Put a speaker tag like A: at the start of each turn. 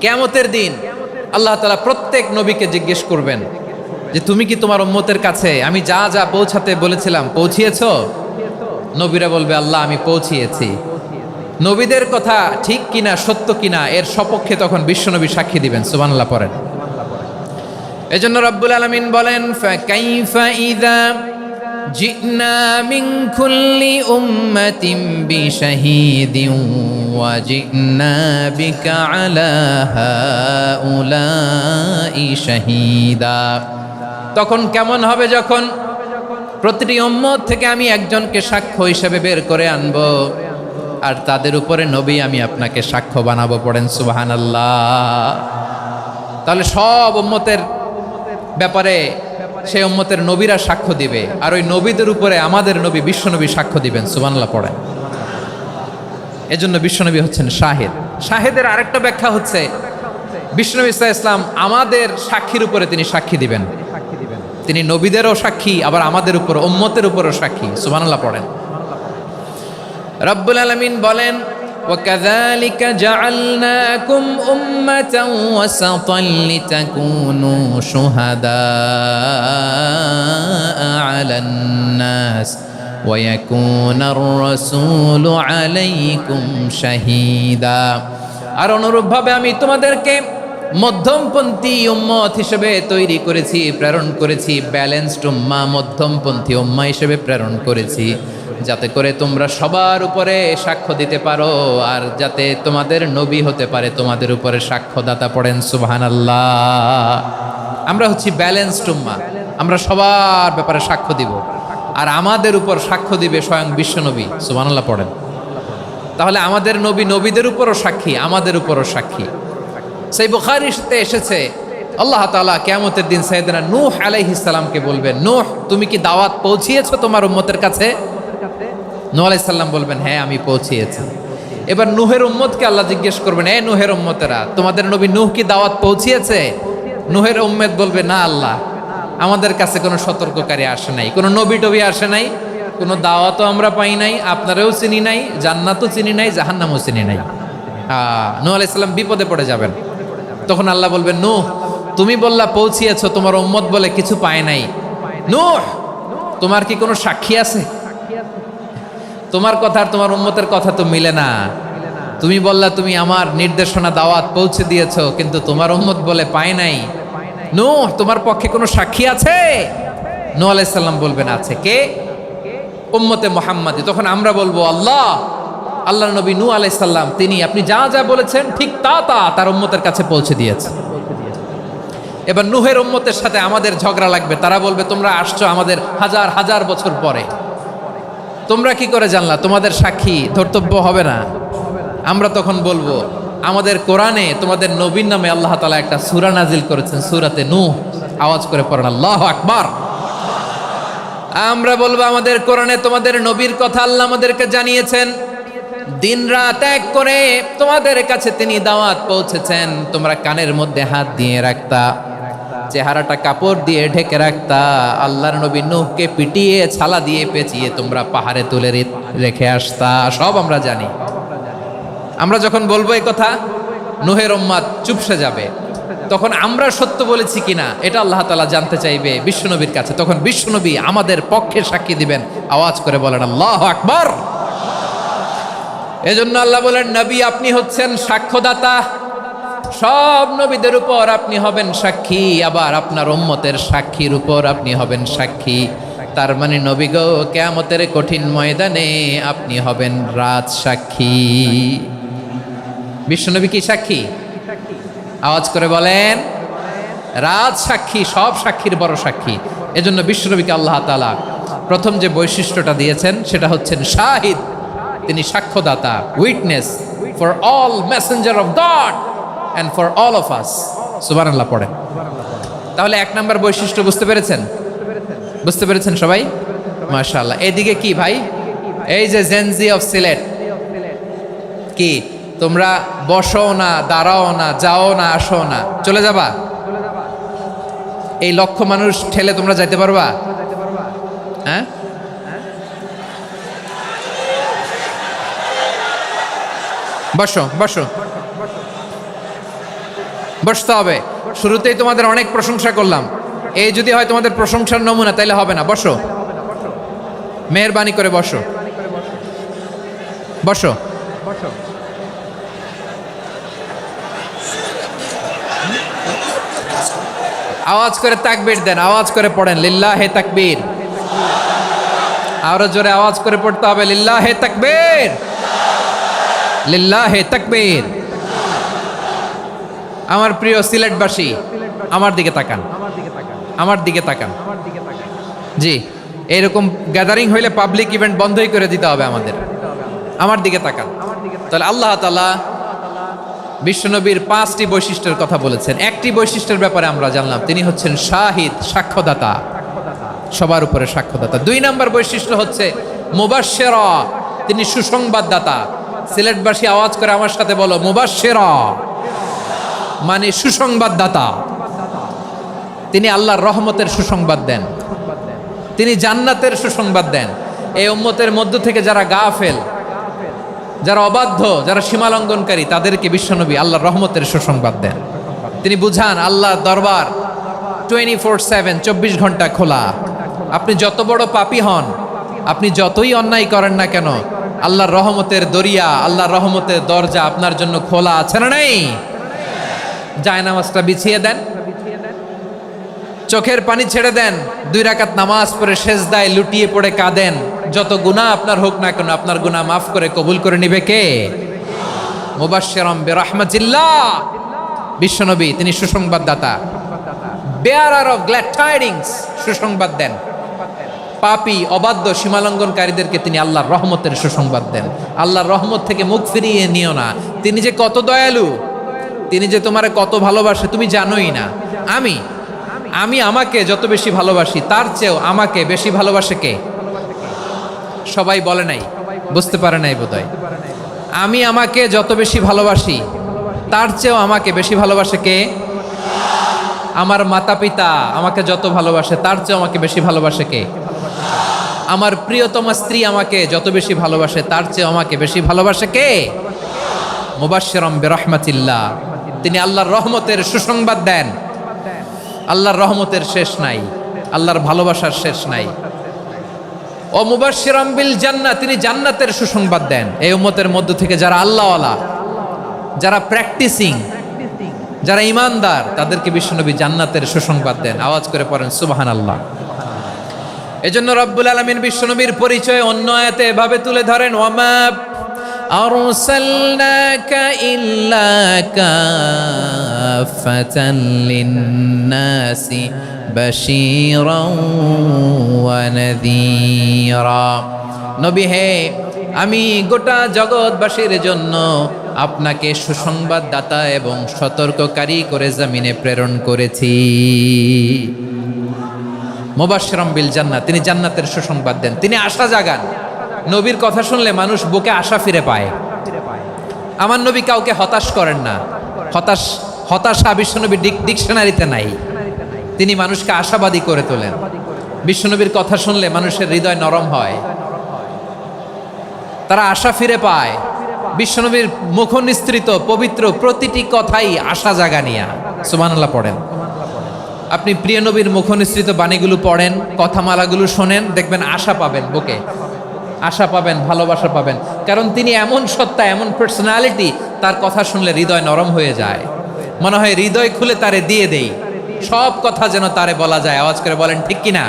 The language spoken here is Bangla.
A: কিয়ামতের দিন আল্লাহ তাআলা প্রত্যেক নবীকে জিজ্ঞেস করবেন যে তুমি কি তোমার উম্মতের কাছে আমি যা যা পৌঁছাতে বলেছিলাম পৌঁছিয়েছো? নবীরা বলবে আল্লাহ আমি পৌঁছিয়েছি। নবীদের কথা ঠিক কিনা সত্য কিনা এর সপক্ষে তখন বিশ্বনবী সাক্ষী দিবেন। সুবহানাল্লাহ পড়েন। এজন্য রব্বুল আলামিন বলেন ফাকাইফা ইযা জিনা মিন কুল্লি উম্মাতিন বিশাহীদিন ওয়া জিনা বিকা আলা হাউলাই শাহীদা। তখন কেমন হবে যখন প্রতিটি উম্মত থেকে আমি একজনকে সাক্ষ্য হিসেবে বের করে আনব, আর তাদের উপরে নবী আমি আপনাকে সাক্ষ্য বানাবো। পড়েন সুবহানাল্লাহ। তাহলে সব উম্মতের ব্যাপারে সেই উম্মতের নবীরা সাক্ষ্য দিবে, আর ওই নবীদের উপরে আমাদের নবী বিশ্বনবী সাক্ষ্য দিবেন। সুবহানাল্লাহ পড়েন। এজন্য বিশ্বনবী হচ্ছেন শাহিদ। শাহিদের আরেকটা ব্যাখ্যা হচ্ছে বিশ্বনবী সাল্লাল্লাহু আলাইহি ওয়াসাল্লাম আমাদের সাক্ষীর উপরে তিনি সাক্ষী দিবেন। তিনি নবীদেরও সাক্ষী, আবার আমাদের উপর উম্মতের উপরও সাক্ষী। সুবহানাল্লাহ পড়েন। রব্বুল আলামিন বলেন وَكَذَلِكَ جَعَلْنَاكُمْ أُمَّةً وَسَطًا لِتَكُونُوا شُهَدَاءَ عَلَى النَّاسِ وَيَكُونَ الرَّسُولُ عَلَيْكُمْ شَهِيدًا। আর অনুরূপভাবে আমি তোমাদেরকে মধ্যমপন্থী উম্মত হিসেবে তৈরি করেছি, প্রেরণ করেছি। ব্যালেন্সড উম্মাহ, মধ্যমপন্থী উম্মাহ হিসেবে প্রেরণ করেছি, যাতে করে তোমরা সবার উপরে সাক্ষ্য দিতে পারো, আর যাতে তোমাদের নবী হতে পারে তোমাদের উপরে সাক্ষ্যদাতা। পড়েন সুবহানাল্লাহ। আমরা হচ্ছি ব্যালেন্সড উম্মাহ, আমরা সবার ব্যাপারে সাক্ষ্য দিব, আর আমাদের উপর সাক্ষ্য দিবে স্বয়ং বিশ্বনবী। সুবহানাল্লাহ পড়েন। তাহলে আমাদের নবী নবীদের উপরও সাক্ষী, আমাদের উপরও সাক্ষী। সেই বুখারীতে এসেছে আল্লাহ তাআলা কিয়ামতের দিন সাইয়েদনা নূহ আলাইহিস সালামকে বলবেন, নূহ তুমি কি দাওয়াত পৌঁছিয়েছো তোমার উম্মতের কাছে? নূহ আলাইহিস সালাম বলবেন হ্যাঁ আমি পৌঁছিয়েছি। এবার নূহের উম্মতকে আল্লাহ জিজ্ঞেস করবেন, এ নূহের উম্মতেরা তোমাদের নবী নূহ কি দাওয়াত পৌঁছিয়েছে? নূহের উম্মত বলবে না আল্লাহ, আমাদের কাছে কোনো সতর্ককারী আসে নাই, কোনো নবী টবি আসে নাই, কোনো দাওয়াতও আমরা পাই নাই, আপনারাও চিনি নাই, জান্নাতও চিনি নাই, জাহান্নামও চিনি নাই। নূহ আলাইহিস সালাম বিপদে পড়ে যাবেন। তখন আল্লাহ বলবেন নূহ তুমি বললা পৌঁছিয়েছো, তোমার উম্মত বলে কিছু পায় নাই। নূহ তোমার কি কোনো সাক্ষী আছে? তোমার কথা আর তোমার উম্মতের কথা তো মিলে না। তুমি বললা তুমি আমার নির্দেশনা দাওয়াত পৌঁছে দিয়েছো, কিন্তু তোমার উম্মত বলে পায় নাই। নূহ তোমার পক্ষে কোনো সাক্ষী আছে? নূহ আলাইহিস সালাম বলবেন আছে। কে? উম্মতে মুহাম্মাদী। তখন আমরা বলবো আল্লাহ, আল্লাহর নবী নূহ আলাইহিস সালাম তিনি আপনি যা যা বলেছেন ঠিক তা তা তার উম্মতের কাছে পৌঁছে দিয়েছে। এবার নূহের উম্মতের সাথে আমাদের ঝগড়া লাগবে। তারা বলবে তোমরা আসছো আমাদের হাজার হাজার বছর পরে, তোমরা কি করে জানলা? তোমাদের সাক্ষী ধর্তব্য হবে না? আমরা তখন বলবো আমাদের কোরআনে তোমাদের নবীর নামে আল্লাহ তাআলা একটা সূরা নাজিল করেছেন, সূরাতে নূহ। আওয়াজ করে পড়েন আল্লাহু আকবার। আমরা বলবো আমাদের কোরআনে তোমাদের নবীর কথা আল্লাহ আমাদেরকে জানিয়েছেন, দিন রাত এক করে তোমাদের কাছে তিনি দাওয়াত পৌঁছেছেন। তোমরা কানের মধ্যে হাত দিয়ে রাখতা, চেহারাটা কাপড় দিয়ে ঢেকে রাখতা, আল্লাহর নবী নূহকে পিটিয়ে ছালা দিয়ে পেঁচিয়ে তোমরা পাহাড়ে তুলে রেখে আসতা। সব আমরা জানি। আমরা যখন বলবো এই কথা, নূহের উম্মত চুপসে যাবে। তখন আমরা সত্য বলেছি কিনা এটা আল্লাহ তাআলা জানতে চাইবে বিশ্বনবীর কাছে। তখন বিশ্বনবী আমাদের পক্ষে সাক্ষী দিবেন। আওয়াজ করে বলেন আল্লাহু আকবার। এজন্য আল্লাহ বলেন নবী আপনি হচ্ছেন সাক্ষ্যদাতা, সব নবীদের উপর আপনি হবেন সাক্ষী, আবার আপনার উম্মতের সাক্ষীর উপর আপনি হবেন সাক্ষী। তার মানে নবী গো কিয়ামতের কঠিন ময়দানে আপনি হবেন রাজ সাক্ষী। বিশ্বনবী কি সাক্ষী? আওয়াজ করে বলেন রাজ সাক্ষী, সব সাক্ষীর বড় সাক্ষী। এজন্য বিশ্বনবীকে আল্লাহ তাআলা প্রথম যে বৈশিষ্ট্যটা দিয়েছেন সেটা হচ্ছেন শাহিদ। তিনি সাক্ষ্যদাতা, witness for all messenger of God and for all of us. সুবহানাল্লাহ পড়েন। তাহলে এক নাম্বার বৈশিষ্ট্য বুঝতে পেরেছেন? বুঝতে পেরেছেন সবাই? মাশাআল্লাহ। এদিকে কি ভাই, এই যে জেনজি অফ সিলেট, কি তোমরা বসো না, দাঁড়াও না, যাও না, আসো না, চলে যাবা? এই লক্ষ মানুষ ঠেলে তোমরা যাইতে পারবা? হ্যাঁ, বসো বসো। বসতে হবে। শুরুতেই তোমাদের অনেক প্রশংসা করলাম, এই যদি হয় তোমাদের প্রশংসার নমুনা, তাইলে হবে না। বসো, মেহেরবানি করে বসো, বসো। আওয়াজ করে তাকবীর দেন, আওয়াজ করে পড়েন লিল্লাহে তাকবীর। আরো জোরে আওয়াজ করে পড়তে হবে লিল্লাহে তাকবীর, লিল্লাহে তাকবীর। আমার প্রিয় সিলেটবাসী, আমার দিকে তাকান, আমার দিকে তাকান। জি, এইরকম গ্যাদারিং হইলে পাবলিক ইভেন্ট বন্ধই করে দিতে হবে আমাদের। আমার দিকে তাকান। তাহলে আল্লাহ তাআলা বিশ্বনবীর 5টি বৈশিষ্ট্যের কথা বলেছেন। একটি বৈশিষ্ট্যের ব্যাপারে আমরা জানলাম, তিনি হচ্ছেন শাহিদ, সাক্ষ্যদাতা, সবার উপরে সাক্ষ্যদাতা। 2 নম্বর বৈশিষ্ট্য হচ্ছে মুবাশশিরা, তিনি সুসংবাদদাতা। সিলেটবাসী আওয়াজ করে আমার সাথে বলো, মুবাশশিরা মানে সুসংবাদদাতা। তিনি আল্লাহর রহমতের সুসংবাদ দেন, তিনি জান্নাতের সুসংবাদ দেন। এই উম্মতের মধ্য থেকে যারা গাফেল, যারা অবাধ্য, যারা সীমালঙ্ঘনকারী, তাদেরকে বিশ্বনবী আল্লাহর রহমতের সুসংবাদ দেন। তিনি বুঝান আল্লাহর দরবার 24/7, 24 ঘন্টা খোলা। আপনি যত বড় পাপী হন, আপনি যতই অন্যায় করেন না কেন, আল্লাহর রহমতের দরিয়া, আল্লাহর রহমতের দরজা আপনার জন্য খোলা আছে না নেই? জায়নামাজটা বিছিয়ে দেন, চোখের পানি ছেড়ে দেন, 2 রাকাত নামাজ পড়ে সেজদায় লুটিয়ে পড়ে কাঁদেন। যত গুনাহ আপনার হোক না কেন, আপনার গুনাহ মাফ করে কবুল করে নিবে কে? মুবাশশিরাম বিরহমাতিল্লাহ, বিশ্বনবী তিনি সুসংবাদদাতা, বেয়ারার অফ গ্ল্যাড টাইডিংস, সুসংবাদ দেন। পাপী, অবাধ্য, সীমালঙ্ঘনকারীদেরকে তিনি আল্লাহর রহমতের সুসংবাদ দেন। আল্লাহর রহমত থেকে মুখ ফিরিয়ে নিও না। তিনি যে কত দয়ালু, তিনি যে তোমারে কত ভালোবাসে তুমি জানোই না। আমি আমাকে যত বেশি ভালোবাসি, তার চেয়েও আমাকে বেশি ভালোবাসে কে? সবাই বলে নাই, বুঝতে পারে নাই বোধহয়। আমি আমাকে যত বেশি ভালোবাসি, তার চেয়েও আমাকে বেশি ভালোবাসে কে? আমার মাতা পিতা আমাকে যত ভালোবাসে, তার চেয়েও আমাকে বেশি ভালোবাসে কে? আমার প্রিয়তমা স্ত্রী আমাকে যত বেশি ভালোবাসে, তার চেয়েও আমাকে বেশি ভালোবাসে কে? মুবাশশিরাম বিরহমাতিল্লাহ, তিনি আল্লাহর রহমতের সুসংবাদ দেন। আল্লাহর রহমতের শেষ নাই, আল্লাহর ভালোবাসার শেষ নাই। ও মুবাশশিরাম বিল জান্নাহ, তিনি জান্নাতের সুসংবাদ দেন। এই উম্মতের মধ্য থেকে যারা আল্লাহওয়ালা, যারা প্র্যাকটিসিং, যারা ইমানদার, তাদেরকে বিশ্বনবী জান্নাতের সুসংবাদ দেন। আওয়াজ করে পড়েন সুবহানাল্লাহ। এজন্য রব্বুল আলামিন বিশ্বনবীর পরিচয় অন্য আয়াতে এভাবে তুলে ধরেন, ওয়ামা আরসালনাকা ইল্লা কাফাতান লিন্নাসি বাশীরাও ওয়া নাযীরা। নবী হে, আমি গোটা জগৎবাসীর জন্য আপনাকে সুসংবাদদাতা এবং সতর্ককারী করে জমিনে প্রেরণ করেছি। মুবাশশিরাম বিল জান্নাহ, তিনি জান্নাতের সুসংবাদ দেন, তিনি আশা জাগান। নবীর কথা শুনলে মানুষ বুকে আশা ফিরে পায়। আমার নবী কাউকে হতাশ করেন না। হতাশা বিশ্বনবীর ডিকশনারিতে নাই। তিনি মানুষকে আশাবাদী করে তোলেন। বিশ্বনবীর কথা শুনলে মানুষের হৃদয় নরম হয়, তারা আশা ফিরে পায়। বিশ্বনবীর মুখ নিঃসৃত পবিত্র প্রতিটি কথাই আশা জাগানিয়া। সুবহানাল্লাহ পড়েন। আপনি প্রিয় নবীর মুখ নিঃসৃত বাণীগুলো পড়েন, কথামালাগুলো শোনেন, দেখবেন আশা পাবেন, বুকে আশা পাবেন, ভালোবাসা পাবেন। কারণ তিনি এমন সত্তা, এমন পার্সোনালিটি, তার কথা শুনলে হৃদয় নরম হয়ে যায়। মনে হয় হৃদয় খুলে তারে দিয়ে দেই, সব কথা যেন তারে বলা যায়। আওয়াজ করে বলেন ঠিক কিনা?